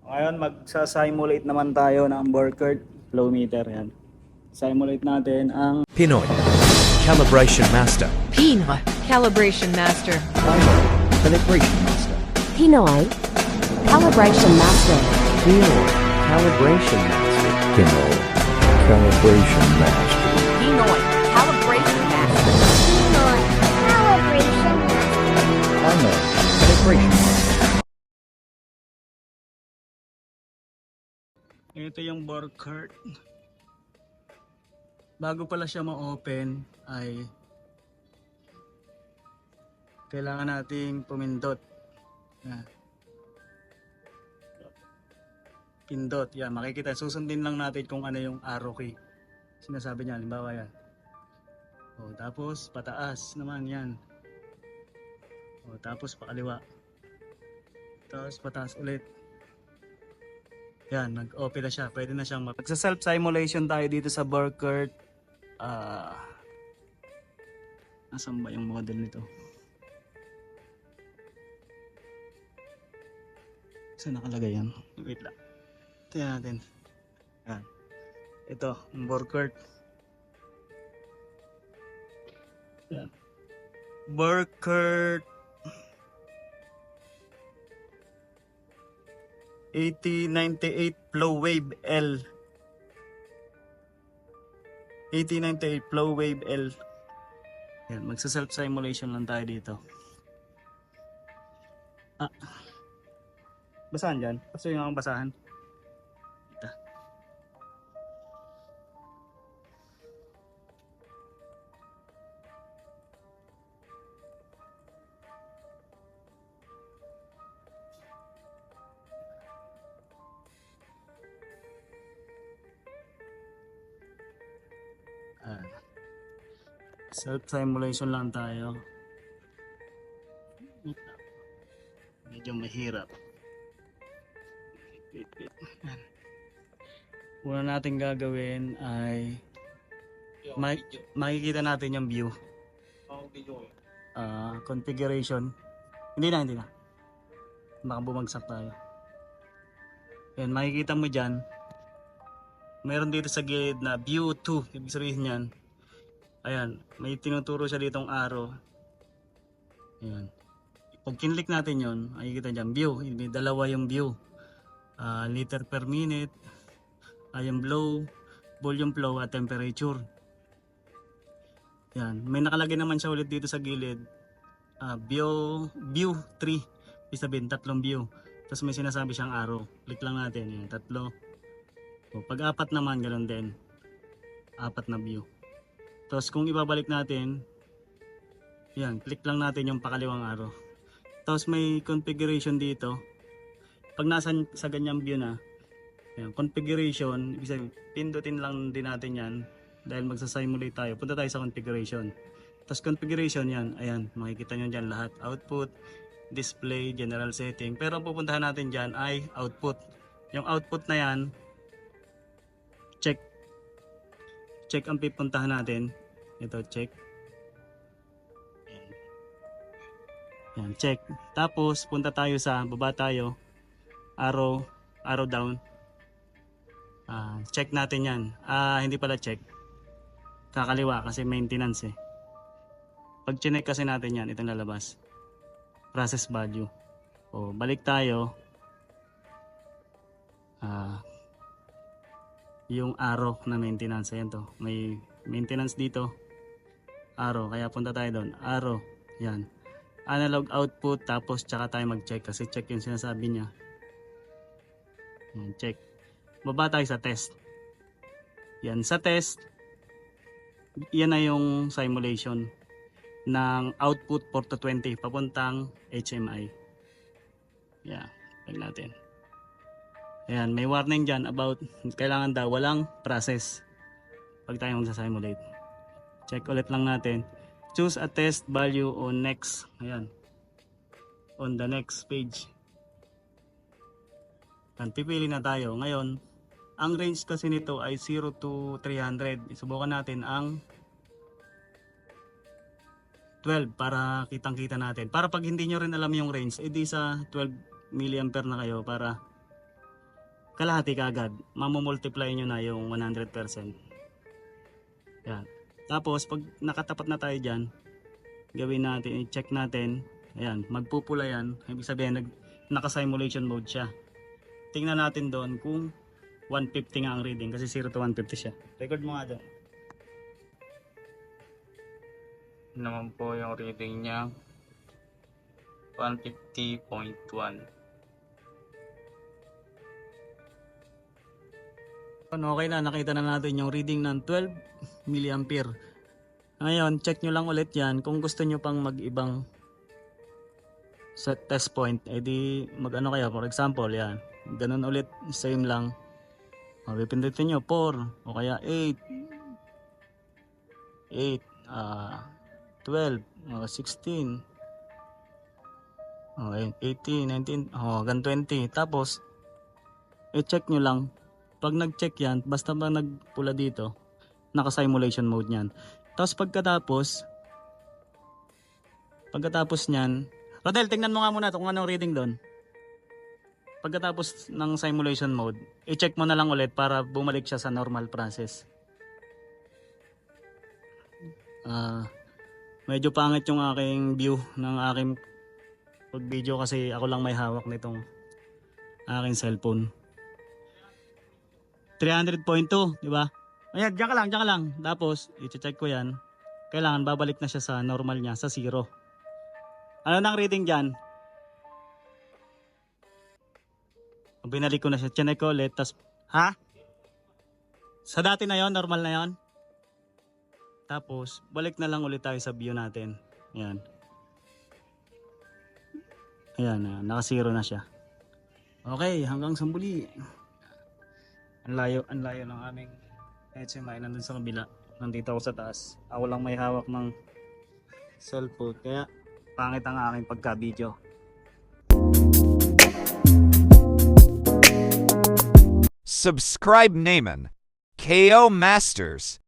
Ngayon magsa-simulate naman tayo ng Burkert flow meter yan. Simulate natin ang Pinoy Calibration Master. Pinoy Calibration Master. Calibration Master. Pinoy Calibration Master. Pinoy Calibration Master. Pinoy Calibration Master. Pinoy Calibration Master. Pinoy Calibration Pinoy Calibration Master. ito yung Burkert. Bago pala siya ma-open ay kailangan nating pumindot. Yan. Pindot. Yan, makikita. Susundin lang natin kung ano yung arrow key. Sinasabi niya, halimbawa yan. O, tapos pataas naman yan. O, tapos pakaliwa. Tapos pataas ulit. Yan, nag-open na siya. Pwede na siyang magsa-self simulation tayo dito sa Burkert. Nasaan ba yung model nito? Saan nakalagay yan? Wait lang. Tingnan natin. Yan. Ito, yung Burkert. Yan. Burkert 8098 Flow Wave L. 8098 Flow Wave L. Yan, magsa-self simulation lang tayo dito. Basahan dyan. Gusto nyo akong basahan? Ito. Self simulation lang tayo. Medyo mahirap. Wait. Una natin gagawin ay makikita natin yung view. Configuration. Hindi na. Baka bumagsak tayo. Yan, makikita mo dyan. Meron dito sa gilid na view 2. Ibig sabihin yan. Ayan, may tinuturo siya ditong arrow. Ayan. Pag kinlik natin yon, makikita dyan view. May dalawa yung view. Liter per minute, yung blow, volume flow at temperature. Yan, may nakalagay naman siya ulit dito sa gilid. View 3, ibig sabihin tatlong view. Tapos may sinasabi siyang arrow. Click lang natin, yan, tatlo. So, pag apat naman, ganoon din. Apat na view. Tapos kung ibabalik natin, yan, click lang natin yung pakaliwang arrow. Tapos may configuration dito. Pag nasa sa ganyang view na, yan, configuration, ibig sabihin, pindutin lang din natin yan dahil magsa-simulate tayo. Punta tayo sa configuration. Tapos configuration yan, ayan, makikita nyo dyan lahat. Output, display, general setting. Pero ang pupuntahan natin dyan ay output. Yung output na yan, check ang pipuntahan natin. Ito, check. Yan, check. Tapos punta tayo sa baba tayo. Arrow down. Check natin yan. Hindi pala check. Kakaliwa kasi maintenance eh. Pag chinek kasi natin yan, itong lalabas. Process value. O, balik tayo. Yung arrow na maintenance. Ayan to. May maintenance dito. Arrow. Kaya punta tayo doon. Arrow. Yan. Analog output. Tapos tsaka tayo mag-check. Kasi check yung sinasabi niya. Yan, check. Baba tayo sa test. Yan. Sa test. Yan na yung simulation ng output port to 20 papuntang HMI. Yan. Pag natin. Ayan, may warning dyan about kailangan daw walang process pag tayo magsa-simulate. Check ulit lang natin. Choose a test value on next. Ayan. On the next page. Ayan, pipili na tayo. Ngayon, ang range kasi nito ay 0 to 300. Subukan natin ang 12 para kitang-kita natin. Para pag hindi nyo rin alam yung range, edi sa 12 mA na kayo para kalahati kaagad. Mamumultiply nyo na yung 100%. Yan. Tapos, pag nakatapat na tayo dyan, gawin natin, i-check natin. Ayan, magpupula yan. Ibig sabihin, naka-simulation mode siya. Tingnan natin doon kung 150 nga ang reading kasi 0 to 150 siya. Record mo nga doon. Naman po yung reading niya. 150.1. Okay na, nakita na natin yung reading ng 12 mA. Ngayon, check nyo lang ulit yan. Kung gusto nyo pang mag-ibang set test point, edi mag-ano kaya, for example, yan. Ganun ulit, same lang. Pipindutin nyo 4 o kaya 8, 12, 16, 18, 19, hanggang 20. Tapos, i-check nyo lang. Pag nag-check yan, basta ba nagpula dito, naka-simulation mode yan. Tapos pagkatapos nyan, Rodel, tingnan mo nga muna kung anong reading doon. Pagkatapos ng simulation mode, i-check mo na lang ulit para bumalik siya sa normal process. Medyo pangit yung aking view ng aking pag-video kasi ako lang may hawak nitong aking cellphone. 300.2, di ba? Ayan, diyan ka lang. Tapos, i-check ko yan. Kailangan babalik na siya sa normal niya, sa 0. Ano nang reading dyan? Binalik ko na siya. Chinek ko ulit. Tas, ha? Sa dati na yon, normal na yon. Tapos, balik na lang ulit tayo sa view natin. Ayan. Ayan, naka 0 na siya. Okay, hanggang sa muli. Ang layo ng aming HMI. Nandun sa kabila. Nandito ako sa taas. Ako lang may hawak ng cellphone. Kaya, pangit ang aking pagka-video. Subscribe Naaman, KO Masters.